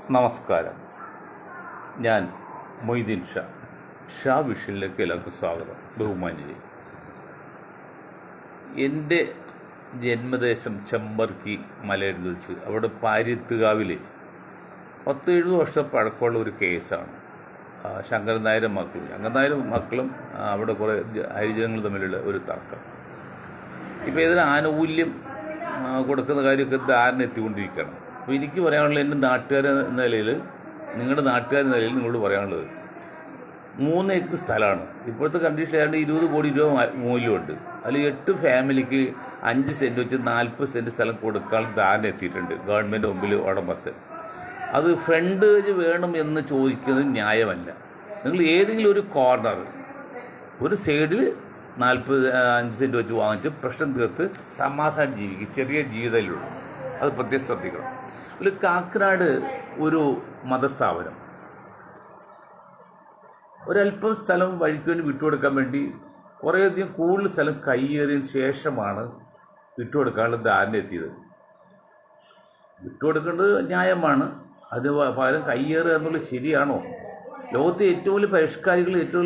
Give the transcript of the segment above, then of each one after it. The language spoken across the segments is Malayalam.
നമസ്കാരം. ഞാൻ മൊയ്തീൻ ഷാ വിഷനിലേക്ക് എല്ലാവർക്കും സ്വാഗതം. ബഹുമാന്യരെ, എൻ്റെ ജന്മദേശം ചെമ്പർക്കി മലയിടത്ത് വെച്ച് അവിടെ പാര്യത്തുകാവിൽ 10-70 വർഷം പഴക്കമുള്ള ഒരു കേസാണ്. ശങ്കരൻ നായരും മക്കളും അവിടെ കുറേ ഹരിജനങ്ങൾ തമ്മിലുള്ള ഒരു തർക്കം. ഇപ്പോൾ ഇതിന് ആനുകൂല്യം കൊടുക്കുന്ന കാര്യമൊക്കെ ധാരണ എത്തിക്കൊണ്ടിരിക്കുകയാണ്. അപ്പോൾ എനിക്ക് പറയാനുള്ളത്, എൻ്റെ നാട്ടുകാരെന്ന നിലയിൽ, നിങ്ങളുടെ നാട്ടുകാരെന്ന നിലയിൽ നിങ്ങളോട് പറയാനുള്ളത്, 3 ഏക്കർ സ്ഥലമാണ് ഇപ്പോഴത്തെ കണ്ടീഷൻ. ഏതാണ്ട് 20 കോടി രൂപ മൂല്യമുണ്ട്. അതിൽ 8 ഫാമിലിക്ക് 5 സെൻറ്റ് വെച്ച് 40 സെൻറ്റ് സ്ഥലം കൊടുക്കാൻ ധാരണ എത്തിയിട്ടുണ്ട് ഗവൺമെൻറ് മുമ്പിൽ ഉടമസ്ഥൻ. അത് ഫ്രണ്ടേജ് വേണം എന്ന് ചോദിക്കുന്നത് ന്യായമല്ല. നിങ്ങൾ ഏതെങ്കിലും ഒരു കോർണർ, ഒരു സൈഡിൽ 5 സെൻറ്റ് വെച്ച് വാങ്ങിച്ച് പ്രശ്നം തീർത്ത് സമാധാനം ജീവിക്കും. ചെറിയ ജീവിതത്തിലുള്ളൂ. അത് പ്രത്യേകം ശ്രദ്ധിക്കണം. ഒരു കാക്കനാട് ഒരു മതസ്ഥാപനം ഒരല്പം സ്ഥലം വഴിക്ക് വേണ്ടി വിട്ടുകൊടുക്കാൻ വേണ്ടി കുറേയധികം കൂടുതൽ സ്ഥലം കയ്യേറിയതിന് ശേഷമാണ് വിട്ടുകൊടുക്കാനുള്ള ധാരണ എത്തിയത്. വിട്ടുകൊടുക്കേണ്ടത് ന്യായമാണ്. അതിന് പകരം കയ്യേറുക എന്നുള്ളത് ശരിയാണോ? ലോകത്തെ ഏറ്റവും വലിയ പരിഷ്കാരികൾ, ഏറ്റവും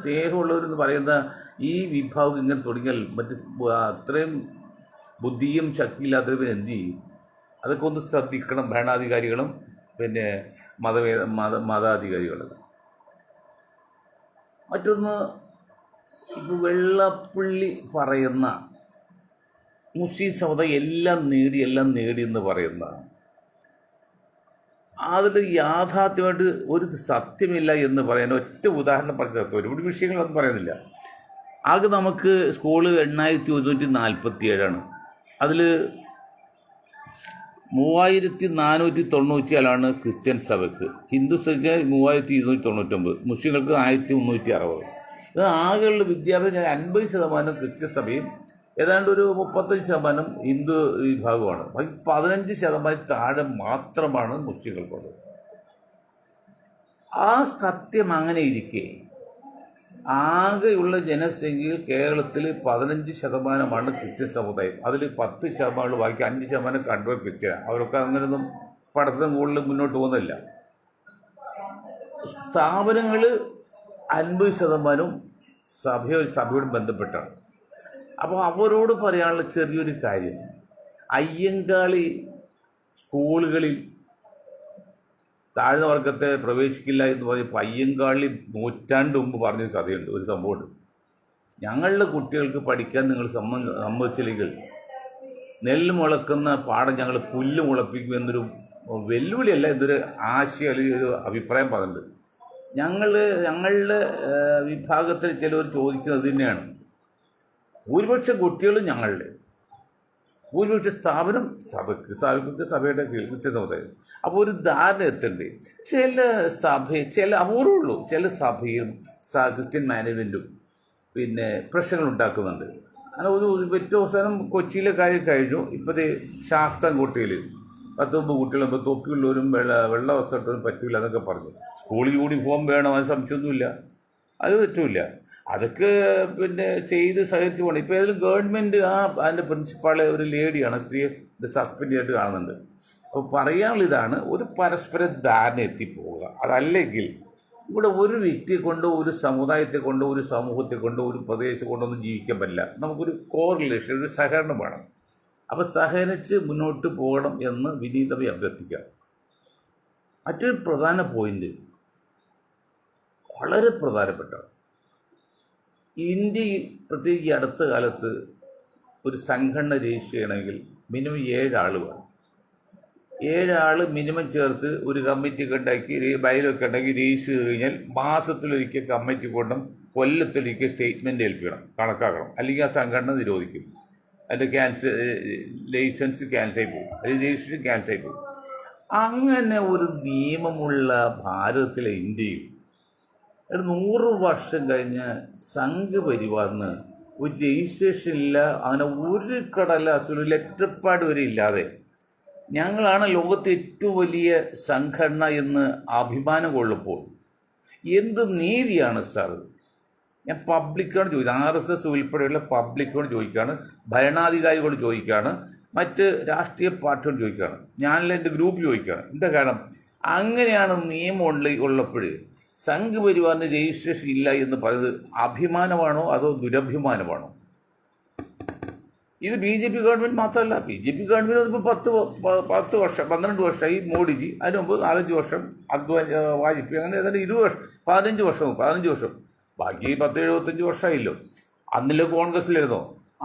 സ്നേഹമുള്ളവരെന്ന് പറയുന്ന ഈ വിഭാഗം ഇങ്ങനെ തുടങ്ങിയാൽ അത്രയും ബുദ്ധിയും ശക്തിയില്ലാത്തവർ എന്ത് ചെയ്യും? അതൊക്കെ ഒന്ന് ശ്രദ്ധിക്കണം ഭരണാധികാരികളും പിന്നെ മതാധികാരികളും. മറ്റൊന്ന്, ഇപ്പോൾ വെള്ളപ്പള്ളി പറയുന്ന മുസ്ലിം സമുദായം എല്ലാം നേടി എന്ന് പറയുന്ന അതിൽ യാഥാർത്ഥ്യമായിട്ട് ഒരു സത്യമില്ല എന്ന് പറയാൻ ഒറ്റ ഉദാഹരണം പറഞ്ഞു നിർത്തും. ഒരുപാട് വിഷയങ്ങളൊന്നും പറയുന്നില്ല. ആകെ നമുക്ക് സ്കൂള് 8147 അതിൽ 3494 ക്രിസ്ത്യൻ സഭയ്ക്ക്, ഹിന്ദു സഭയ്ക്ക് 3299, മുസ്ലിങ്ങൾക്ക് 1360. ഇത് ആകെയുള്ള വിദ്യാഭ്യാസം 50% ക്രിസ്ത്യൻ സഭയും ഏതാണ്ട് ഒരു 35% ഹിന്ദു വിഭാഗമാണ്. 15% താഴെ മാത്രമാണ് മുസ്ലിങ്ങൾക്കുള്ളത്. ആ സത്യം അങ്ങനെ ഇരിക്കെ ആകെയുള്ള ജനസംഖ്യയിൽ കേരളത്തിൽ 15% ക്രിസ്ത്യൻ സമുദായം. അതിൽ 10% ബാക്കി 5% കൺവേർ ക്രിസ്ത്യൻ. അവരൊക്കെ അങ്ങനെയൊന്നും പഠിത്തം കൂടുതൽ മുന്നോട്ട് പോകുന്നില്ല. സ്ഥാപനങ്ങൾ 50% സഭയോട് ബന്ധപ്പെട്ടാണ്. അപ്പോൾ അവരോട് പറയാനുള്ള ചെറിയൊരു കാര്യം, അയ്യങ്കാളി സ്കൂളുകളിൽ താഴ്ന്ന വർഗത്തെ പ്രവേശിക്കില്ല എന്ന് പറഞ്ഞപ്പോൾ അയ്യങ്കാളി നൂറ്റാണ്ട് മുമ്പ് പറഞ്ഞൊരു കഥയുണ്ട്, ഒരു സംഭവമുണ്ട്. ഞങ്ങളുടെ കുട്ടികൾക്ക് പഠിക്കാൻ നിങ്ങൾ സമ്മതിച്ചില്ലെങ്കിൽ നെല്ല് മുളക്കുന്ന പാടം ഞങ്ങൾ പുല്ല് മുളപ്പിക്കും എന്നൊരു വെല്ലുവിളിയല്ല, എന്നൊരു ആശയം അല്ലെങ്കിൽ ഒരു അഭിപ്രായം പറഞ്ഞിട്ടുണ്ട്. ഞങ്ങളുടെ വിഭാഗത്തിൽ ചിലവർ ചോദിക്കുന്നത് തന്നെയാണ്. ഭൂരിപക്ഷം കുട്ടികളും ഞങ്ങളുടെ, ഭൂരിപക്ഷ സ്ഥാപനം സഭയ്ക്ക് സഭയുടെ ക്രിസ്ത്യൻ സമുദായം. അപ്പോൾ ഒരു ധാരണ എത്തണ്ടേ? ചില അപൂർവമുള്ളൂ, ചില സഭയും ക്രിസ്ത്യൻ മാനേജ്മെൻറ്റും പിന്നെ പ്രശ്നങ്ങൾ ഉണ്ടാക്കുന്നുണ്ട്. അങ്ങനെ ഏറ്റവും അവസാനം കൊച്ചിയിലെ കാര്യം കഴിഞ്ഞു. ഇപ്പോഴത്തെ ശാസ്താംകോട്ടയിൽ 19 കുട്ടികളും തൊപ്പിയുള്ളവരും വെള്ള വസ്ത്രം ഇട്ടവരും പറ്റില്ല എന്നൊക്കെ പറഞ്ഞു. സ്കൂളിൽ യൂണിഫോം വേണം, അത് സംശയമൊന്നുമില്ല, അത് തെറ്റുമില്ല. അതൊക്കെ പിന്നെ ചെയ്ത് സഹകരിച്ച് പോകണം. ഇപ്പോൾ ഏതെങ്കിലും ഗവൺമെൻറ് അതിൻ്റെ പ്രിൻസിപ്പാളെ ഒരു ലേഡിയാണ്, സ്ത്രീയെ സസ്പെൻഡ് ചെയ്തിട്ട് കാണുന്നുണ്ട്. അപ്പോൾ പറയാനുള്ള ഇതാണ്, ഒരു പരസ്പര ധാരണ എത്തിപ്പോവുക. അതല്ലെങ്കിൽ ഇവിടെ ഒരു വ്യക്തിയെ കൊണ്ടോ ഒരു സമുദായത്തെ കൊണ്ടോ ഒരു സമൂഹത്തെ കൊണ്ടോ ഒരു പ്രദേശത്തെ കൊണ്ടോ ഒന്നും ജീവിക്കാൻ പറ്റില്ല. നമുക്കൊരു കോറിലേഷൻ, ഒരു സഹകരണം വേണം. അപ്പോൾ സഹകരിച്ച് മുന്നോട്ട് പോകണം എന്ന് വിനീതമായി അഭ്യർത്ഥിക്കാം. മറ്റൊരു പ്രധാന പോയിന്റ്, വളരെ പ്രധാനപ്പെട്ട, ഇന്ത്യയിൽ പ്രത്യേകിച്ച് ഈ അടുത്ത കാലത്ത് ഒരു സംഘടന രജിസ്റ്റർ ചെയ്യണമെങ്കിൽ മിനിമം 7 ആൾ വേണം. 7 ആൾ മിനിമം ചേർത്ത് ഒരു കമ്മിറ്റിയൊക്കെ ഉണ്ടാക്കി, ബൈലൊക്കെ ഉണ്ടാക്കി രജിസ്റ്റർ ചെയ്ത് കഴിഞ്ഞാൽ മാസത്തിലൊരിക്കൽ കമ്മിറ്റി കൊണ്ടും കൊല്ലത്തിലൊരിക്കൽ സ്റ്റേറ്റ്മെൻറ്റ് ഏൽപ്പിക്കണം, കണക്കാക്കണം. അല്ലെങ്കിൽ ആ സംഘടന നിരോധിക്കും, അതിൻ്റെ ലൈസൻസ് ക്യാൻസലായി പോകും, അല്ലെങ്കിൽ രജിസ്ട്രേഷൻ ക്യാൻസലായി പോകും. അങ്ങനെ ഒരു നിയമമുള്ള ഭാരതത്തിലെ ഇന്ത്യയിൽ 100 വർഷം കഴിഞ്ഞ് സംഘപരിവാറിന് ഒരു രജിസ്ട്രേഷൻ ഇല്ല, അങ്ങനെ ഒരു കടലാസും ഒരു ലെറ്റർപാഡ് വരെ ഇല്ലാതെ ഞങ്ങളാണ് ലോകത്തെ ഏറ്റവും വലിയ സംഘടന എന്ന് അഭിമാനം കൊള്ളുമ്പോൾ എന്ത് നീതിയാണ് സാർ? ഞാൻ പബ്ലിക്കോട് ചോദിച്ചു, RSS ഉൾപ്പെടെയുള്ള പബ്ലിക്കോട് ചോദിക്കുകയാണ്, ഭരണാധികാരികളോട് ചോദിക്കുകയാണ്, മറ്റ് രാഷ്ട്രീയ പാർട്ടികൾ ചോദിക്കുകയാണ്, ഞാനല്ല എൻ്റെ ഗ്രൂപ്പ് ചോദിക്കുകയാണ്. എന്താ കാരണം? അങ്ങനെയാണ് നിയമം ഉള്ളപ്പോൾ സംഘ് പരിവാറിന് രജിസ്ട്രേഷൻ ഇല്ല എന്ന് പറയുന്നത് അഭിമാനമാണോ അതോ ദുരഭിമാനമാണോ? ഇത് ബി ജെ പി ഗവൺമെൻറ് മാത്രമല്ല. ബി ജെ പി ഗവൺമെൻറ് ഇപ്പോൾ 10 വർഷം 12 വർഷമായി മോഡിജി, അതിന് മുമ്പ് 4-5 വർഷം വാജ്പേയി, അങ്ങനെ ഏതാണ്ട് 20 വർഷം 15 വർഷം, ബാക്കി 10-75 വർഷമായില്ലോ. അന്നില്ല കോൺഗ്രസ്സിലായിരുന്നോ?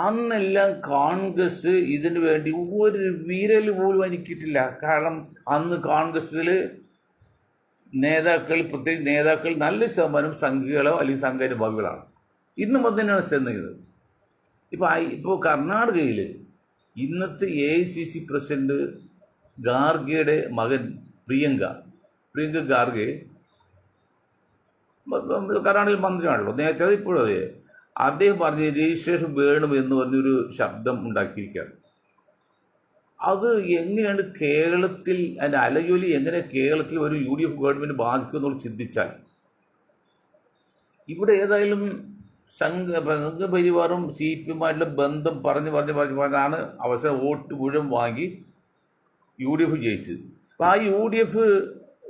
അന്നെല്ലാം കോൺഗ്രസ് ഇതിനു വേണ്ടി ഒരു വിരൽ പോലും അനക്കിയിട്ടില്ല. കാരണം അന്ന് കോൺഗ്രസ്സിൽ പ്രത്യേകിച്ച് നേതാക്കൾ നല്ല ശതമാനം സംഘികളോ അല്ലെങ്കിൽ സംഘാനുഭാവികളാണ്. ഇന്നും അതിനാണ് ചെയ്യുന്നത്. ഇപ്പോൾ കർണാടകയിൽ ഇന്നത്തെ AICC പ്രസിഡന്റ് ഗാർഗയുടെ മകൻ പ്രിയങ്ക ഗാർഗെ കർണാടകയിൽ മന്ത്രിയാണല്ലോ, നേരത്തെ അത് ഇപ്പോഴും അതെ. അദ്ദേഹം പറഞ്ഞ് രജിസ്ട്രേഷൻ വേണം എന്ന് പറഞ്ഞൊരു ശബ്ദം ഉണ്ടാക്കിയിരിക്കുകയാണ്. അത് എങ്ങനെയാണ് കേരളത്തിൽ അതിൻ്റെ അലയൊലി എങ്ങനെ കേരളത്തിൽ ഒരു UDF ഗവൺമെൻറ് ബാധിക്കുമെന്നുള്ള ചിന്തിച്ചാൽ, ഇവിടെ ഏതായാലും സംഘപരിവാറും CPM-ആയിട്ടുള്ള ബന്ധം പറഞ്ഞാണ് അവസരം വോട്ട് മുഴുവൻ വാങ്ങി UDF ജയിച്ചത്. അപ്പോൾ ആ UDF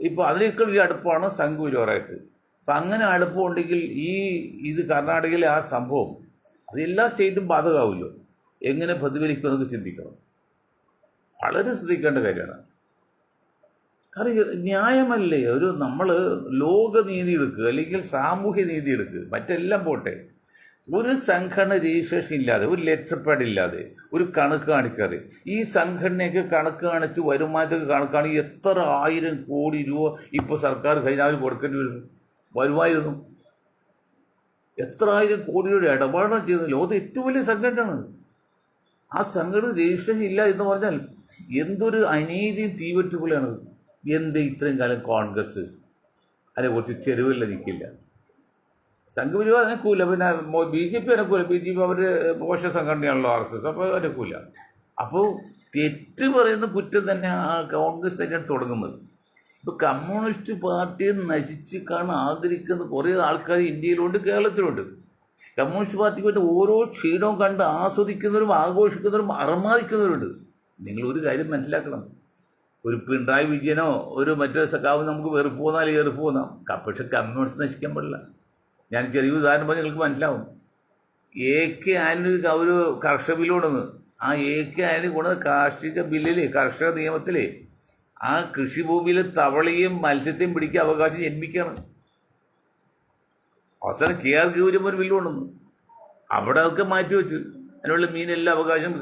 ഇപ്പോൾ അതിനേക്കാൾ ഒരു അടുപ്പമാണ് സംഘപരിവാറായിട്ട്. അപ്പം അങ്ങനെ അടുപ്പമുണ്ടെങ്കിൽ ഇത് കർണാടകയിലെ ആ സംഭവം അത് എല്ലാ സ്റ്റേറ്റും ബാധകമാവുമല്ലോ. എങ്ങനെ പ്രതിഫലിക്കുമെന്നൊക്കെ ചിന്തിക്കണം. വളരെ ശ്രദ്ധിക്കേണ്ട കാര്യമാണ്. കാരണം ന്യായമല്ലേ? നമ്മൾ ലോകനീതി എടുക്കുക അല്ലെങ്കിൽ സാമൂഹ്യ നീതി എടുക്കുക, മറ്റെല്ലാം പോട്ടെ. ഒരു സംഘടന രജിസ്ട്രേഷൻ ഇല്ലാതെ, ഒരു ലെറ്റർ പാഡ് ഇല്ലാതെ, ഒരു കണക്ക് കാണിക്കാതെ ഈ സംഘടനയൊക്കെ കണക്ക് കാണിച്ച് വരുമാനത്തൊക്കെ കണക്കാണെങ്കിൽ എത്ര 1000 കോടി രൂപ ഇപ്പോൾ സർക്കാർ ഖജനാവിൽ കൊടുക്കേണ്ടി വരുമായിരുന്നു. എത്ര 1000 കോടി രൂപയുടെ ഇടപാടാണ് ചെയ്തത്. ലോകത്തെ ഏറ്റവും വലിയ സംഘടനയാണ്. ആ സംഘടന രജിസ്ട്രേഷൻ ഇല്ല എന്ന് പറഞ്ഞാൽ എന്തൊരു അനീതിയും തീവെട്ടുപോലെയാണ്. ഇത്രയും കാലം കോൺഗ്രസ് അതിനെക്കുറിച്ച് ചെരുവില്ല നിൽക്കില്ല. സംഘപരിവാർ അനക്കൂല, പിന്നെ BJP അനക്കൂല. BJP അവരുടെ പോഷ സംഘടനയാണല്ലോ RSS, അപ്പോൾ അനക്കൂല. അപ്പോൾ തെറ്റ് പറയുന്ന കുറ്റം തന്നെ ആ കോൺഗ്രസ് തന്നെയാണ് തുടങ്ങുന്നത്. ഇപ്പോൾ കമ്മ്യൂണിസ്റ്റ് പാർട്ടിയെ നശിച്ച് കാണാൻ ആഗ്രഹിക്കുന്ന കുറേ ആൾക്കാർ ഇന്ത്യയിലുണ്ട്, കേരളത്തിലുണ്ട്. കമ്മ്യൂണിസ്റ്റ് പാർട്ടിക്ക് വേണ്ടി ഓരോ ക്ഷീണവും കണ്ട് ആസ്വദിക്കുന്നവരും ആഘോഷിക്കുന്നവരും അർമാദിക്കുന്നവരുണ്ട്. നിങ്ങളൊരു കാര്യം മനസ്സിലാക്കണം. ഒരു പിണറായി വിജയനോ ഒരു മറ്റൊരു സഖാവ് നമുക്ക് വെറുപ്പ് പോന്നാൽ പക്ഷെ കമ്മ്യൂണിസ്റ്റ് നശിക്കാൻ പാടില്ല. ഞാൻ ചെറിയ ഉദാഹരണം പറഞ്ഞാൽ നിങ്ങൾക്ക് മനസ്സിലാവും. AK ആന്റണി ഒരു കർഷക ബില്ല് കൊണ്ടുവന്ന്, ആ AK ആന്റണി കൊണ്ടുവന്ന കാർഷിക ബില്ലിൽ, കർഷക നിയമത്തിൽ ആ കൃഷിഭൂമിയിൽ തവളയും മത്സ്യത്തെയും പിടിക്കാൻ അവകാശം ജന്മിക്കുകയാണ്. അവസാനം KR ഗൗരിയമ്മ ഒരു ബില്ല് കൊണ്ടുവന്നു, അവിടെ ഒക്കെ മാറ്റിവെച്ച് അതിനുള്ള മീനെല്ലാം അവകാശം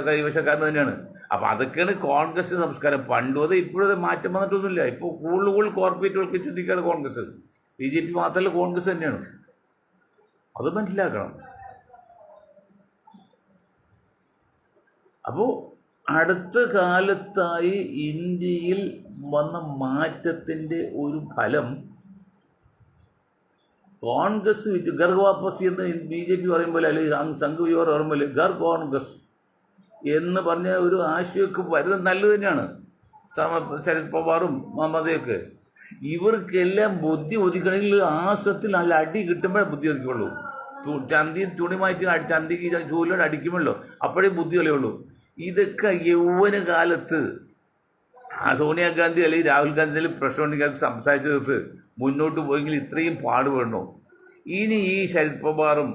കൈവശക്കാരന് തന്നെയാണ്. അപ്പം അതൊക്കെയാണ് കോൺഗ്രസ് സംസ്കാരം. പണ്ടും അത് ഇപ്പോഴത് മാറ്റം വന്നിട്ടൊന്നുമില്ല. ഇപ്പോൾ കൂടുതൽ കോർപ്പറേറ്റുകൾക്ക് ചുറ്റിക്കാണ് കോൺഗ്രസ്. BJP മാത്രമല്ല, കോൺഗ്രസ് തന്നെയാണ്. അത് മനസ്സിലാക്കണം. അപ്പോൾ അടുത്ത കാലത്തായി ഇന്ത്യയിൽ വന്ന മാറ്റത്തിൻ്റെ ഒരു ഫലം കോൺഗ്രസ് വിറ്റു. ഗർ വാപ്പസി എന്ന് BJP പറയുമ്പോൾ, അല്ലെങ്കിൽ സംഘപരിവാർ പറയുമ്പോൾ ഗർ കോൺഗ്രസ് എന്ന് പറഞ്ഞ ഒരു ആശയമൊക്കെ വരുന്നത് നല്ലത് തന്നെയാണ്. ശരത് പവാറും മമതയൊക്കെ ഇവർക്കെല്ലാം ബുദ്ധി ഒതുക്കണമെങ്കിൽ ആസത്തിൽ നല്ല അടി കിട്ടുമ്പോഴേ ബുദ്ധി ഒതുക്കുള്ളൂ. തുണി മാറ്റി ചന്തിക്ക് ചൂലോട് അടിക്കുമല്ലോ, അപ്പോഴേ ബുദ്ധി കളിയുള്ളൂ. ഇതൊക്കെ യൗവന കാലത്ത് സോണിയാഗാന്ധി അല്ലെങ്കിൽ രാഹുൽ ഗാന്ധി പ്രശ്നം ഉണ്ടെങ്കിൽ സംസാരിച്ച് തീർത്ത് മുന്നോട്ട് പോയെങ്കിൽ ഇത്രയും പാടുപെടണോ? ഇനി ഈ ശരത് പവാറും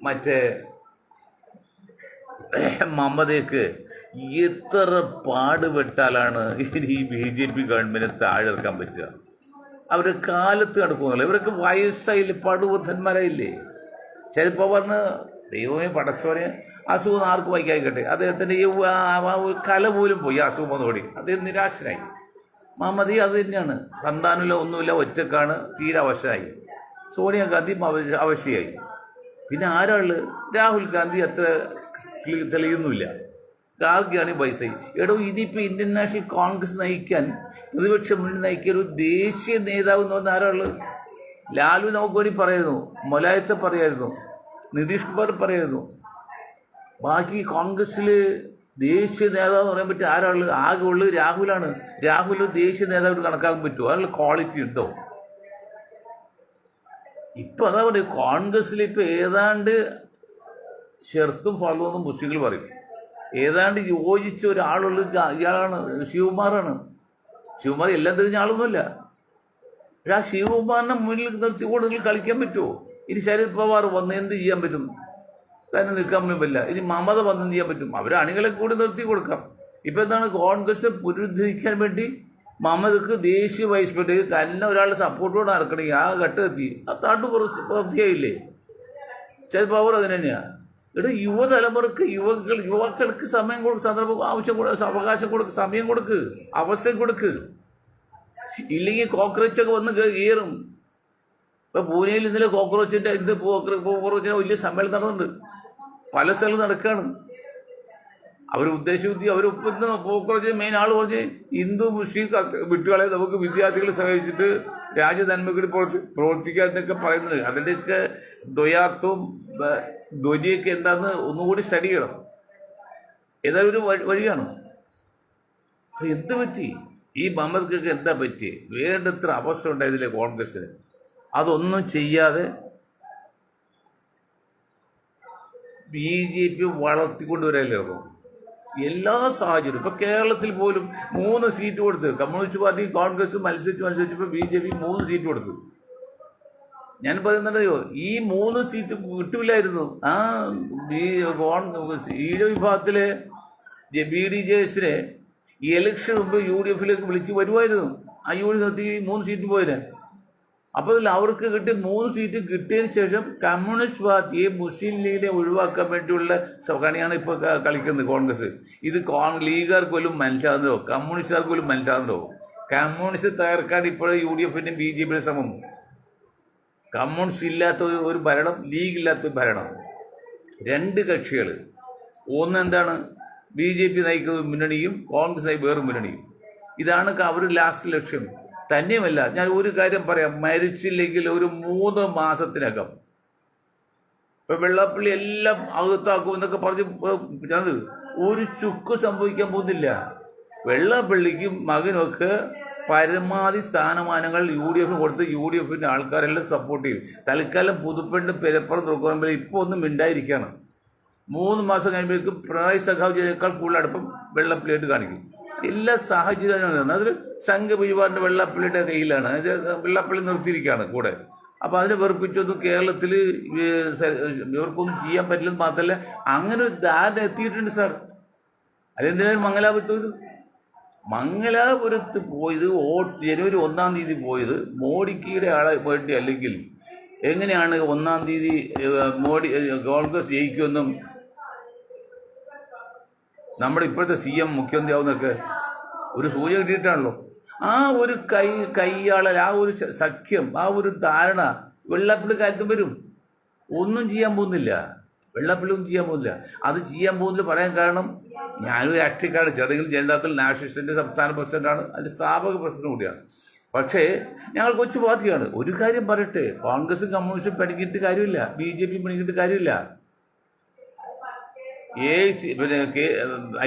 മറ്റേ മമതയ്ക്ക് എത്ര പാടുപെട്ടാലാണ് ഇനി ഈ BJP ഗവൺമെൻറ് താഴെക്കാൻ പറ്റുക? അവരുടെ കാലത്ത് നടക്കുന്നില്ല. ഇവരൊക്കെ വയസ്സായില്ലേ, പടുവൃദ്ധന്മാരായില്ലേ. ശരത് പവാറിന് ദൈവമേ പടച്ചോനെ അസുഖം ആർക്ക് വൈകായിക്കട്ടെ, അദ്ദേഹത്തിൻ്റെ ഈ കല പോലും പോയി, അസുഖം വന്നോടി അദ്ദേഹം നിരാശനായി. മമതി അത് തന്നെയാണ്, സന്താനമില്ല, ഒന്നുമില്ല, ഒറ്റക്കാണ്, തീരെ അവശനായി. സോണിയാഗാന്ധി അവശയായി. പിന്നെ ആരാള്? രാഹുൽ ഗാന്ധി അത്ര തെളിയുന്നില്ല. ഗാർഗിയാണ് പൈസ. ഇനിയിപ്പോൾ ഇന്ത്യൻ നാഷണൽ കോൺഗ്രസ് നയിക്കാൻ, പ്രതിപക്ഷ മുന്നിൽ നയിക്കാൻ ഒരു ദേശീയ നേതാവ് എന്ന് പറഞ്ഞാൽ ആരാള്? ലാലു നമുക്ക് വേണ്ടി പറയായിരുന്നു, മൊലായത്തെ പറയായിരുന്നു, നിതീഷ് കുമാർ പറയായിരുന്നു. ബാക്കി കോൺഗ്രസ്സിൽ ദേശീയ നേതാവ് എന്ന് പറയാൻ പറ്റിയ ആരാള്? ആകെ ഉള്ളത് രാഹുലാണ്. രാഹുൽ ദേശീയ നേതാവായിട്ട് കണക്കാക്കാൻ പറ്റുമോ? അതിനുള്ള ക്വാളിറ്റി ഉണ്ടോ? ഇപ്പം അതാ പറയുക, കോൺഗ്രസ്സിൽ ഇപ്പോൾ ഏതാണ്ട് ഷെർത്തും ഫാളുവെന്നും മുസ്ലിങ്ങൾ പറയും. ഏതാണ്ട് യോജിച്ച ഒരാളുള്ള ഇയാളാണ് ശിവകുമാറാണ്. ശിവകുമാർ എല്ലാം തിരിഞ്ഞ ആളൊന്നുമില്ല. പക്ഷെ ആ ശിവകുമാറിനെ മുന്നിൽ നിർത്തി കൂടുതൽ കളിക്കാൻ പറ്റുമോ? ഇനി ശരത് പവാർ വന്ന് എന്ത് ചെയ്യാൻ പറ്റും? തന്നെ നിൽക്കാൻ പറ്റില്ല. ഇനി മമത വന്ന് എന്ത് ചെയ്യാൻ പറ്റും? അവരെ അണികളെ കൂടി നിർത്തി കൊടുക്കാം. ഇപ്പം എന്താണ്, കോൺഗ്രസ് പുനരുദ്ധരിക്കാൻ വേണ്ടി മമതക്ക് ദേശീയ വൈസ് പ്രസിഡന്റ് തന്നെ ഒരാളുടെ സപ്പോർട്ടോടെ നടക്കണമെങ്കിൽ ആ ഘട്ടമെത്തി. ആ പ്രവൃത്തിയായില്ലേ? ശരത് പവാർ അങ്ങനെ തന്നെയാണ്. ഇവിടെ യുവതലമുറക്ക് യുവാക്കൾക്ക് സമയം കൊടുക്ക്, സന്ദർഭം അവകാശം കൊടുക്ക്, സമയം കൊടുക്ക്, അവസരം കൊടുക്ക്. ഇല്ലെങ്കിൽ കോക്രോച്ചൊക്കെ വന്ന് കയറും. ഇപ്പൊ പൂനെയിൽ ഇന്നലെ കോക്രോച്ചിന്റെ വലിയ സമ്മേളനം നടന്നുണ്ട്. പല സ്ഥലവും നടക്കുകയാണ്. അവർ ഉദ്ദേശബുദ്ധി അവരൊപ്പം കോക്രോച്ച് മെയിൻ ആൾ പറഞ്ഞ് ഹിന്ദു മുസ്ലിം വിട്ടുകളെ നമുക്ക് വിദ്യാർത്ഥികളെ സഹായിച്ചിട്ട് രാജ്യനന്മയ്ക്ക് പ്രവർത്തിക്കാന്നൊക്കെ പറയുന്നുണ്ട്. അതിൻ്റെയൊക്കെ ദ്വയാർത്ഥവും ധ്വനിയൊക്കെ എന്താന്ന് ഒന്നുകൂടി സ്റ്റഡി ചെയ്യണം. ഏതായാലും ഒരു വഴിയാണ്. അപ്പൊ എന്ത് പറ്റി ഈ മമതക്കൊക്കെ? എന്താ പറ്റി? വേണ്ടത്ര അവസ്ഥ ഉണ്ടായതില്ലേ കോൺഗ്രസിന്? അതൊന്നും ചെയ്യാതെ BJP വളർത്തിക്കൊണ്ടുവരല്ലേ എല്ലാ സാഹചര്യവും. ഇപ്പൊ കേരളത്തിൽ പോലും 3 സീറ്റ് കൊടുത്ത് കമ്മ്യൂണിസ്റ്റ് പാർട്ടി കോൺഗ്രസ് മത്സരിച്ചപ്പോൾ BJP 3 സീറ്റ് കൊടുത്തു. ഞാൻ പറയുന്നുണ്ടോ, ഈ 3 സീറ്റ് കിട്ടില്ലായിരുന്നു. ആ ഈഴ വിഭാഗത്തിലെ BDJസിനെ ഇലക്ഷൻ മുമ്പ് UDFിലേക്ക് വിളിച്ച് വരുമായിരുന്നു. ആ UDF നിർത്തി 3 സീറ്റ് പോയതിന്. അപ്പോൾ അവർക്ക് കിട്ടിയ 3 സീറ്റ് കിട്ടിയതിന് ശേഷം കമ്മ്യൂണിസ്റ്റ് പാർട്ടിയെ മുസ്ലിം ലീഗിനെ ഒഴിവാക്കാൻ വേണ്ടിയുള്ള കളിയാണ് ഇപ്പോൾ കളിക്കുന്നത് കോൺഗ്രസ്. ഇത് ലീഗുകാർക്ക് പോലും മനസ്സിലാകുന്നതോ കമ്മ്യൂണിസ്റ്റുകാർക്ക് പോലും മനസ്സിലാകുന്നതോ? കമ്മ്യൂണിസ്റ്റ് തകർക്കാൻ ഇപ്പോഴും UDFിൻ്റെയും BJPയുടെ ശ്രമം. കമ്മ്യൂണിസ്റ്റ് ഇല്ലാത്ത ഒരു ഭരണം, ലീഗ് ഇല്ലാത്ത ഒരു ഭരണം, 2 കക്ഷികൾ. ഒന്ന് എന്താണ്, BJP നയിക്കുന്ന മുന്നണിയും കോൺഗ്രസ് നയിക്കുന്ന വേറെ മുന്നണിയും. ഇതാണ് അവർ ലാസ്റ്റ് ലക്ഷ്യം. തന്നെയുമല്ല, ഞാൻ ഒരു കാര്യം പറയാം, മരിച്ചില്ലെങ്കിൽ ഒരു 3 മാസത്തിനകം ഇപ്പൊ വെള്ളാപ്പള്ളി എല്ലാം അകത്താക്കും എന്നൊക്കെ പറഞ്ഞ് ഒരു ചുക്ക് സംഭവിക്കാൻ പോകുന്നില്ല. വെള്ളാപ്പള്ളിക്കും മകനൊക്കെ പരമാവധി സ്ഥാനമാനങ്ങൾ UDF കൊടുത്ത് UDFിൻ്റെ ആൾക്കാരെല്ലാം സപ്പോർട്ട് ചെയ്യും. തൽക്കാലം പുതുപ്പെണ്ട് പെരപ്പുറം തുറക്കുമ്പോൾ ഇപ്പോൾ ഒന്നും മിണ്ടായിരിക്കുകയാണ്. 3 മാസം കഴിയുമ്പോഴേക്കും പിണറായി സഖാവിനേക്കാൾ കൂടുതൽ അടുപ്പം വെള്ളാപ്പള്ളിയായിട്ട് കാണിക്കും. എല്ലാ സാഹചര്യമാണ്. അതൊരു സംഘപരിവാറിന്റെ വെള്ളാപ്പള്ളിയുടെ കയ്യിലാണ്. വെള്ളാപ്പള്ളി നിർത്തിയിരിക്കുകയാണ് കൂടെ. അപ്പൊ അതിനെ വെറുപ്പിച്ചൊന്നും കേരളത്തിൽ ഇവർക്കൊന്നും ചെയ്യാൻ പറ്റില്ലെന്ന് മാത്രമല്ല, അങ്ങനെ ഒരു ധാരണ എത്തിയിട്ടുണ്ട് സാർ. അതെന്തിനാണ് മംഗലാപുരത്ത് പോയത് ജനുവരി 1-ാം തീയതി പോയത് മോഡിക്കിയുടെ ആളെ വേണ്ടി, അല്ലെങ്കിൽ എങ്ങനെയാണ് 1-ാം തീയതി മോഡി കോൺഗ്രസ് ജയിക്കുമെന്നും നമ്മുടെ ഇപ്പോഴത്തെ CM മുഖ്യമന്ത്രി ആവുന്നൊക്കെ ഒരു സൂചന കിട്ടിയിട്ടാണല്ലോ. ആ ഒരു കൈയാളൽ, ആ ഒരു സഖ്യം, ആ ഒരു ധാരണ വെള്ളാപ്പള്ളി കാലത്തും വരും. ഒന്നും ചെയ്യാൻ പോകുന്നില്ല. വെള്ളാപ്പള്ളി ഒന്നും ചെയ്യാൻ പോകുന്നില്ല. അത് ചെയ്യാൻ പോകുന്നില്ല പറയാൻ കാരണം, ഞാനൊരു രാഷ്ട്രീയക്കാരൻ, ചെറുതെങ്കിലും ജനതാദൾ നാഷണലിസ്റ്റിന്റെ സംസ്ഥാന പ്രസിഡന്റാണ്, അതിന്റെ സ്ഥാപക പ്രസിഡന്റ് കൂടിയാണ്. പക്ഷേ ഞങ്ങൾ കൊച്ചു പാർട്ടിയാണ്. ഒരു കാര്യം പറയട്ടെ, കോൺഗ്രസും കമ്മ്യൂണിസ്റ്റും പഠിക്കിട്ട് കാര്യമില്ല, BJP പഠിക്കിട്ട് കാര്യമില്ല.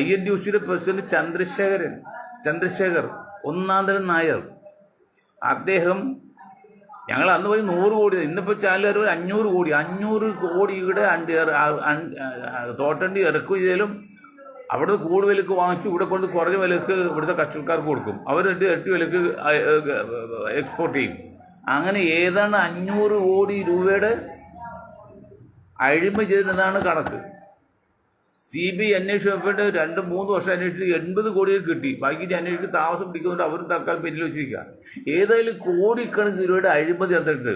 INTUCയുടെ പ്രസിഡന്റ് ചന്ദ്രശേഖർ 1-ാം തരം നായർ, അദ്ദേഹം, ഞങ്ങൾ അന്ന് പോയി 100 കോടി, ഇന്നിപ്പോൾ ചാനൽ 500 കോടിയുടെ തോട്ടണ്ടി ഇറക്കുകയും ചെയ്താലും അവിടെ കൂടുതൽ വിലക്ക് വാങ്ങിച്ചു ഇവിടെ കൊണ്ട് കുറഞ്ഞ വിലക്ക് ഇവിടുത്തെ കച്ചവടക്കാർക്ക് കൊടുക്കും. അവർ 8 വിലക്ക് എക്സ്പോർട്ട് ചെയ്യും. അങ്ങനെ ഏതാണ്ട് 500 കോടി രൂപയുടെ അഴിമതി ചെയ്തതാണ് കണക്ക്. CBI അന്വേഷിച്ചപ്പോട്ട് 2-3 വർഷം അന്വേഷിച്ചിട്ട് 80 കോടി കിട്ടി. ബാക്കി അന്വേഷിച്ച് താമസം പിടിക്കുന്നുണ്ട്. അവരും തൽക്കാലം പെന്നിൽ വെച്ചിരിക്കുക. ഏതായാലും കോടിക്കണക്കിന് രൂപയുടെ അഴിമതി നടത്തിയിട്ടുണ്ട്.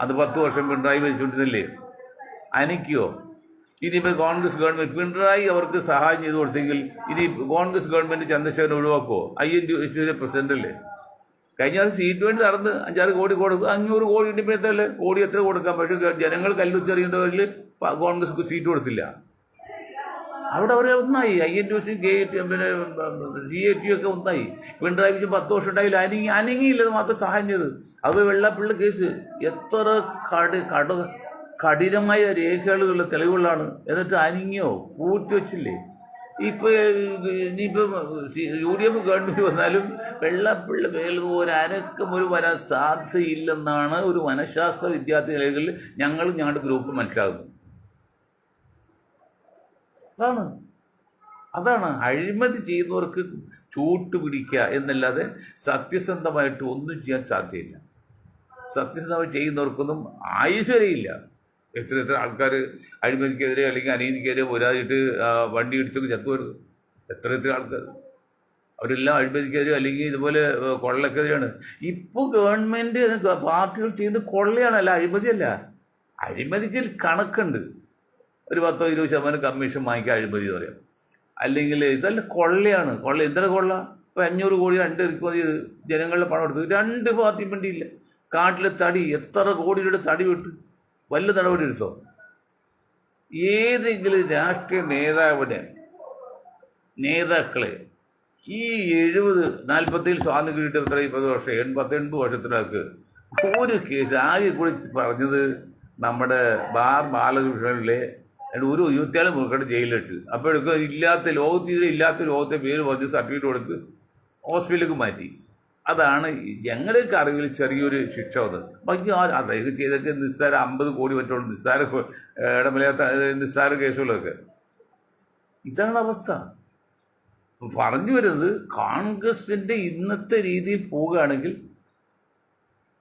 അത് 10 വർഷം പിണറായി ഭരിച്ചുകൊണ്ടിരുന്നില്ലേ? അനക്കിയോ? ഇനിയിപ്പോൾ കോൺഗ്രസ് ഗവൺമെന്റ് പിണറായി അവർക്ക് സഹായം ചെയ്തു കൊടുത്തെങ്കിൽ ഇനി കോൺഗ്രസ് ഗവൺമെന്റ് ചന്ദ്രശേഖരൻ ഒഴിവാക്കുമോ? INTUCയുടെ പ്രസിഡന്റ് അല്ലേ? കഴിഞ്ഞ വർഷം സീറ്റ് വേണ്ടി നടന്ന് 5-6 കോടി കൊടുക്കും. 500 കോടി കിട്ടിയപ്പോഴത്തല്ലേ കോടി എത്ര കൊടുക്കാം? പക്ഷെ ജനങ്ങൾ കല്ലുച്ചെറിയേണ്ടവരിൽ കോൺഗ്രസ് സീറ്റ് കൊടുത്തില്ല. അവിടെ അവരെ ഒന്നായി. INTUC പിന്നെ CAT ഒക്കെ ഒന്നായി. പിണറായി വിജയൻ 10 വർഷം ഉണ്ടായില്ല, അനങ്ങിയില്ലത് മാത്രം സഹായം ചെയ്ത്. അത് വെള്ളാപ്പള്ളി കേസ് എത്ര കഠിനമായ രേഖകളുള്ള തെളിവുകളാണ്. എന്നിട്ട് അനങ്ങിയോ? പൂഴ്ത്തി വെച്ചില്ലേ? ഇനിയിപ്പോൾ UDF ഗവൺമെന്റ് വന്നാലും വെള്ളാപ്പള്ളി മേൽ ഒരനക്കം വരാൻ സാധ്യതയില്ലെന്നാണ് ഒരു മനഃശാസ്ത്ര വിദ്യാർത്ഥി നിലകളിൽ ഞങ്ങളുടെ ഗ്രൂപ്പ് മനസ്സിലാകുന്നത്. അതാണ് അതാണ് അഴിമതി ചെയ്യുന്നവർക്ക് ചൂട്ടുപിടിക്കുക എന്നല്ലാതെ സത്യസന്ധമായിട്ട് ഒന്നും ചെയ്യാൻ സാധ്യമില്ല. സത്യസന്ധമായി ചെയ്യുന്നവർക്കൊന്നും ആയുസ്വരയില്ല. എത്ര ആൾക്കാർ അഴിമതിക്കെതിരെ അല്ലെങ്കിൽ അനീതിക്കെതിരെ പോരാതിട്ട് വണ്ടി ഇടിച്ചൊക്കെ ചത്തുവരുത്. എത്ര ആൾക്കാർ അവരെല്ലാം അഴിമതിക്കെതിരെ അല്ലെങ്കിൽ ഇതുപോലെ കൊള്ളക്കെതിരെയാണ്. ഇപ്പോൾ ഗവൺമെൻറ് പാർട്ടികൾ ചെയ്യുന്നത് കൊള്ളയാണല്ല, അഴിമതിയല്ല. അഴിമതിക്ക് കണക്കുണ്ട്. ഒരു 10-20% കമ്മീഷൻ വാങ്ങിക്കുക അഴിമതി എന്ന് പറയാം. അല്ലെങ്കിൽ ഇതല്ല, കൊള്ളയാണ്. എത്ര കൊള്ള? ഇപ്പോൾ 500 കോടി 2 ഇറക്കുമതി ചെയ്ത് ജനങ്ങളുടെ പണം എടുത്ത് 2 പാർട്ടി വേണ്ടിയില്ല. കാട്ടിലെ തടി എത്ര കോടിയുടെ തടി വിട്ട് വല്ല നടപടി എടുത്തോ? ഏതെങ്കിലും രാഷ്ട്രീയ നേതാക്കളെ ഈ 47 സ്വാതന്ത്ര്യം കിട്ടിയിട്ട് എത്ര 20 വർഷം 80 വർഷത്തിനകത്ത് ഒരു കേസ് ആകെ കൂടി പറഞ്ഞത് നമ്മുടെ ബാലകൃഷ്ണനിലെ ഒരു 24 മുറുക്കട്ട് ജയിലിലിട്ട്. അപ്പോഴൊക്കെ ലോകത്തെ പേര് പറഞ്ഞ് സർട്ടിഫിക്കറ്റ് കൊടുത്ത് ഹോസ്പിറ്റലിലേക്ക് മാറ്റി. അതാണ് ഞങ്ങൾക്ക് അറിവിൽ ചെറിയൊരു ശിക്ഷ വന്നത്. ബാക്കി അദ്ദേഹം ചെയ്തൊക്കെ നിസ്സാര 50 കോടി പറ്റുള്ളൂ, നിസ്സാര കേസുകളൊക്കെ. ഇതാണ് അവസ്ഥ. പറഞ്ഞു വരുന്നത്, കോൺഗ്രസിൻ്റെ ഇന്നത്തെ രീതിയിൽ പോവുകയാണെങ്കിൽ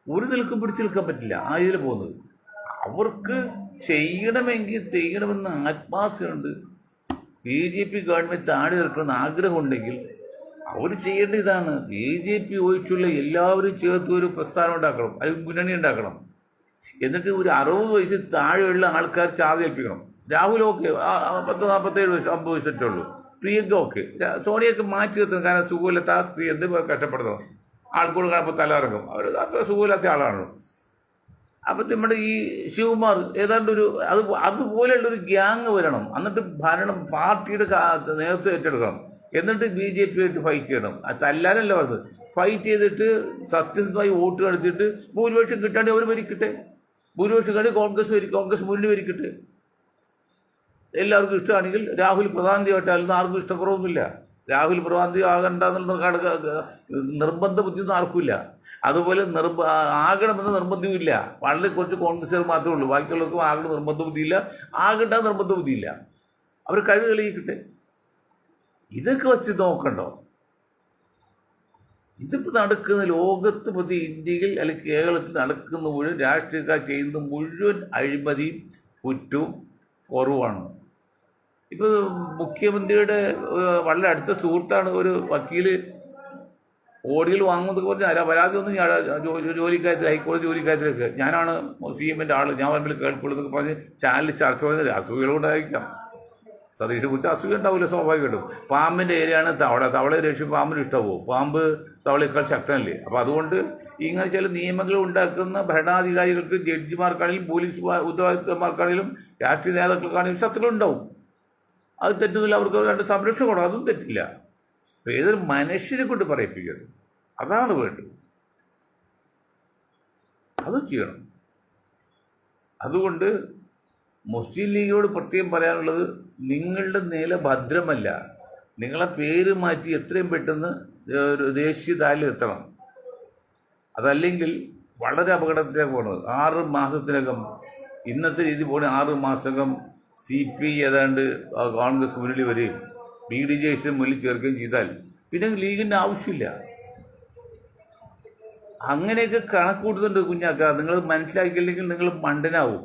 ഒരു നിൽക്കും പിടിച്ചു നിൽക്കാൻ പറ്റില്ല. ആ ഇതിൽ പോകുന്നത് അവർക്ക് ചെയ്യണമെന്ന് ആത്മാർത്ഥമുണ്ട്. BJP ഗവൺമെൻറ് താഴെ ഇറക്കണമെന്ന് ആഗ്രഹമുണ്ടെങ്കിൽ അവർ ചെയ്യേണ്ട ഇതാണ്. BJP ഒഴിച്ചുള്ള എല്ലാവരും ചേർത്ത് ഒരു പ്രസ്ഥാനം ഉണ്ടാക്കണം, അല്ലെങ്കിൽ മുന്നണി ഉണ്ടാക്കണം. എന്നിട്ട് ഒരു 60 വയസ്സിൽ താഴെയുള്ള ആൾക്കാർ ചാർജ് ഏൽപ്പിക്കണം. രാഹുൽ ഓക്കെ 40-47 വയസ്സ് 50 വയസ്സൊക്കെ ഉള്ളൂ. പ്രിയങ്ക ഓക്കെ. സോണിയൊക്കെ മാറ്റി നിർത്തണം. കാരണം സുഖമില്ലാത്ത ആ സ്ത്രീ എന്ത് കഷ്ടപ്പെടുത്തണം. ആൾക്കൂടെ കാണുമ്പോൾ തലയിറങ്ങും. അവർ അത്ര സുഖമില്ലാത്ത ആളാണ്. അപ്പം നമ്മുടെ ഈ ശിവകുമാർ ഏതാണ്ട് അതുപോലെയുള്ളൊരു ഗ്യാങ് വരണം. എന്നിട്ട് പാർട്ടിയുടെ നേതൃത്വം ഏറ്റെടുക്കണം. എന്നിട്ട് BJP ആയിട്ട് ഫൈറ്റ് ചെയ്യണം. തല്ലാനല്ല പറഞ്ഞത്. ഫൈറ്റ് ചെയ്തിട്ട് സത്യസന്ധമായി വോട്ട് കളിച്ചിട്ട് ഭൂരിപക്ഷം കിട്ടാണ്ട് അവർ ഭരിക്കട്ടെ. ഭൂരിപക്ഷം കാണി കോൺഗ്രസ് മുന്നണി ഭരിക്കട്ടെ. എല്ലാവർക്കും ഇഷ്ടമാണെങ്കിൽ രാഹുൽ പ്രധാനമന്ത്രിയായിട്ടാലും ആർക്കും ഇഷ്ടക്കുറവൊന്നുമില്ല. രാഹുൽ പ്രധാനമന്ത്രി ആകണ്ടെന്നുള്ള നിർബന്ധ ബുദ്ധിയൊന്നും ആർക്കുമില്ല. അതുപോലെ ആകണമെന്ന് നിർബന്ധവുമില്ല. വളരെ കുറച്ച് കോൺഗ്രസ്സുകാർ മാത്രമേ ഉള്ളൂ. ബാക്കിയുള്ളവർക്കും ആകണം നിർബന്ധ ബുദ്ധിയില്ല, ആകണ്ട നിർബന്ധ ബുദ്ധിയില്ല. അവർ കഴിവ് തെളിയിക്കട്ടെ. ഇതൊക്കെ വെച്ച് നോക്കണ്ടോ? ഇതിപ്പോൾ നടക്കുന്ന ലോകത്ത് പ്രതി ഇന്ത്യയിൽ അല്ലെങ്കിൽ കേരളത്തിൽ നടക്കുന്ന മുഴുവൻ രാഷ്ട്രീയക്കാർ ചെയ്യുന്ന മുഴുവൻ അഴിമതിയും കുറ്റവും കുറവാണ്. ഇപ്പോൾ മുഖ്യമന്ത്രിയുടെ വളരെ അടുത്ത സുഹൃത്താണ് ഒരു വക്കീല് കോടികൾ വാങ്ങുന്നതൊക്കെ പറഞ്ഞാൽ പരാതി ഒന്നും ജോലിക്കാര്യത്തിൽ ഹൈക്കോടതി ജോലിക്കാര്യത്തിലൊക്കെ ഞാനാണ് CM-ൻ്റെ ആൾ, ഞാൻ മുമ്പിൽ കേൾക്കുള്ളൂ എന്നൊക്കെ പറഞ്ഞ് ചാനലിൽ ചർച്ച ചെയ്യുന്നത് അസൂയകൾ കൊണ്ടായിരിക്കാം. സതീഷെ കുറിച്ച് അസൂയ ഉണ്ടാവില്ല, സ്വാഭാവികമായിട്ടും. പാമ്പിൻ്റെ ഏരിയയാണ് തവളയെ രക്ഷിക്കും പാമ്പിന് ഇഷ്ടമാവും. പാമ്പ് തവളയേക്കാൾ ശക്തനല്ലേ. അപ്പോൾ അതുകൊണ്ട് ഇങ്ങനെ ചില നിയമങ്ങൾ ഉണ്ടാക്കുന്ന ഭരണാധികാരികൾക്ക്, ജഡ്ജിമാർക്കാണെങ്കിലും പോലീസ് ഉദ്യോഗസ്ഥന്മാർക്കാണെങ്കിലും രാഷ്ട്രീയ നേതാക്കൾക്കാണെങ്കിലും ശത്രുക്കളുണ്ടാവും. അത് തെറ്റുന്നില്ല. അവർക്ക് 2 സംരക്ഷണം കൊടുക്കും, അതും തെറ്റില്ല. അപ്പോൾ ഏതൊരു മനുഷ്യരെ കൊണ്ട് പറയിപ്പിക്കരുത്. അതാണ് വേണ്ടത്. അതും ചെയ്യണം. അതുകൊണ്ട് മുസ്ലിം ലീഗിനോട് പ്രത്യേകം പറയാനുള്ളത്, നിങ്ങളുടെ നില ഭദ്രമല്ല. നിങ്ങളെ പേര് മാറ്റി എത്രയും പെട്ടെന്ന് ഒരു ദേശീയ താലിൽ എത്തണം. അതല്ലെങ്കിൽ വളരെ അപകടത്തിലേക്ക് പോകുന്നത്. 6 മാസത്തിനകം ഇന്നത്തെ രീതി പോലെ 6 മാസത്തിനകം CPI ഏതാണ്ട് കോൺഗ്രസ് മുന്നിൽ വരികയും BDJS മുന്നിൽ ചേർക്കുകയും ചെയ്താൽ പിന്നെ ലീഗിൻ്റെ ആവശ്യമില്ല. അങ്ങനെയൊക്കെ കണക്കൂട്ടുന്നുണ്ട് കുഞ്ഞാക്ക. നിങ്ങൾ മനസ്സിലാക്കിയില്ലെങ്കിൽ നിങ്ങൾ മണ്ടനാവും.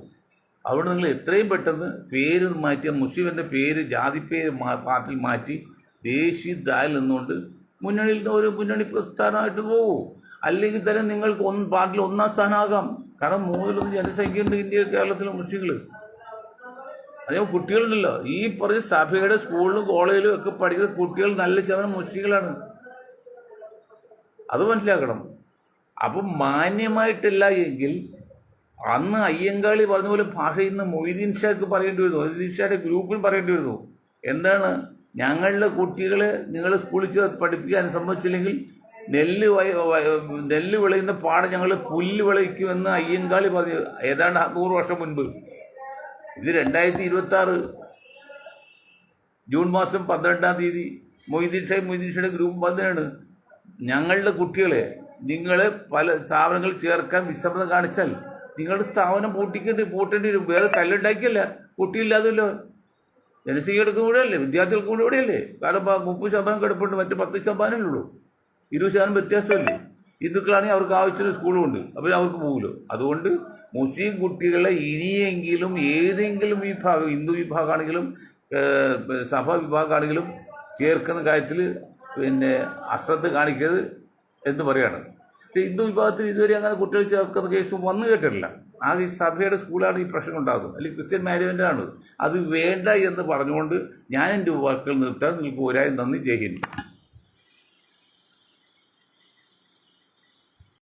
അതുകൊണ്ട് നിങ്ങൾ എത്രയും പെട്ടെന്ന് പേര് മാറ്റിയ മുസ്ലിം എന്ന പേര്, ജാതി പേര് പാർട്ടിയിൽ മാറ്റി ദേശീയ താലിൽ നിന്നുകൊണ്ട് മുന്നണിയിൽ നിന്ന് ഒരു മുന്നണി പ്രസ്ഥാനമായിട്ട് പോകും. അല്ലെങ്കിൽ തന്നെ നിങ്ങൾക്ക് പാർട്ടിയിൽ 1-ാം സ്ഥാനമാകാം. കാരണം 3-1 ജനസംഖ്യയുണ്ട് ഇന്ത്യയിൽ, കേരളത്തിലെ മുസ്ലിങ്ങൾ. അതേ കുട്ടികളുണ്ടല്ലോ, ഈ പറഞ്ഞ സഭയുടെ സ്കൂളിലും കോളേജിലും ഒക്കെ പഠിക്കുന്ന കുട്ടികൾ നല്ല ശതമാനം മുസ്ലിങ്ങളാണ്. അത് മനസ്സിലാക്കണം. അപ്പം മാന്യമായിട്ടല്ല എങ്കിൽ അന്ന് അയ്യങ്കാളി പറഞ്ഞ പോലെ ഭാഷ ഇന്ന് മൊയ്തീൻ ഷാക്ക് പറയേണ്ടി വരുന്നു. മൊയ്തീൻ ഷായുടെ ഗ്രൂപ്പിൽ പറയേണ്ടി വരുന്നു. എന്താണ്, ഞങ്ങളുടെ കുട്ടികളെ നിങ്ങൾ സ്കൂളിൽ പഠിപ്പിക്കാൻ സമ്മതിച്ചില്ലെങ്കിൽ നെല്ല് വിളയുന്ന പാടം ഞങ്ങൾ പുല്ല് വിളയിക്കുമെന്ന് അയ്യങ്കാളി പറഞ്ഞു ഏതാണ്ട് 100 വർഷം മുൻപ്. ഇത് 2026 ജൂൺ മാസം 12-ാം തീയതി മൊയ്തീൻ ഷായുടെ ഗ്രൂപ്പ് വന്നതാണ്. ഞങ്ങളുടെ കുട്ടികളെ നിങ്ങൾ പല സ്ഥാപനങ്ങളിൽ ചേർക്കാൻ വിസമ്മതം കാണിച്ചാൽ നിങ്ങളുടെ സ്ഥാപനം പൂട്ടേണ്ടി വരും. വേറെ തല്ലുണ്ടാക്കിയല്ല, കുട്ടിയില്ലാതല്ലോ. ജനസംഖ്യ എടുക്കുന്ന ഇവിടെയല്ലേ, വിദ്യാർത്ഥികൾക്ക് കൂടെ ഇവിടെയല്ലേ. കാരണം ഇപ്പോൾ 30% കിടപ്പുണ്ട്, മറ്റ് 10% ഉള്ളൂ. 20% വ്യത്യാസമല്ലേ. ഹിന്ദുക്കളാണെങ്കിൽ അവർക്ക് ആവശ്യത്തിന് സ്കൂളും ഉണ്ട്, അപ്പോൾ അവർക്ക് പോകുമല്ലോ. അതുകൊണ്ട് മുസ്ലിം കുട്ടികളെ ഇനിയെങ്കിലും ഏതെങ്കിലും വിഭാഗം, ഹിന്ദു വിഭാഗമാണെങ്കിലും സഭ വിഭാഗമാണെങ്കിലും ചേർക്കുന്ന കാര്യത്തിൽ അശ്രദ്ധ കാണിക്കരുത് എന്ന് പറയാണ്. പക്ഷേ ഹിന്ദു വിഭാഗത്തിൽ ഇതുവരെ അങ്ങനെ കുട്ടികൾ ചേർക്കുന്ന കേസ് വന്നു കേട്ടിട്ടില്ല. ഈ സഭയുടെ സ്കൂളാണ് ഈ പ്രശ്നം ഉണ്ടാകുന്നത്, അല്ലെങ്കിൽ ക്രിസ്ത്യൻ മാനേജ്മെൻറ്റാണ്. അത് വേണ്ട എന്ന് പറഞ്ഞുകൊണ്ട് ഞാൻ എൻ്റെ വാക്കുകൾ നിർത്താൻ നിങ്ങൾക്ക് ഒരായും നന്ദി. ജയ് ഹിന്ദ്.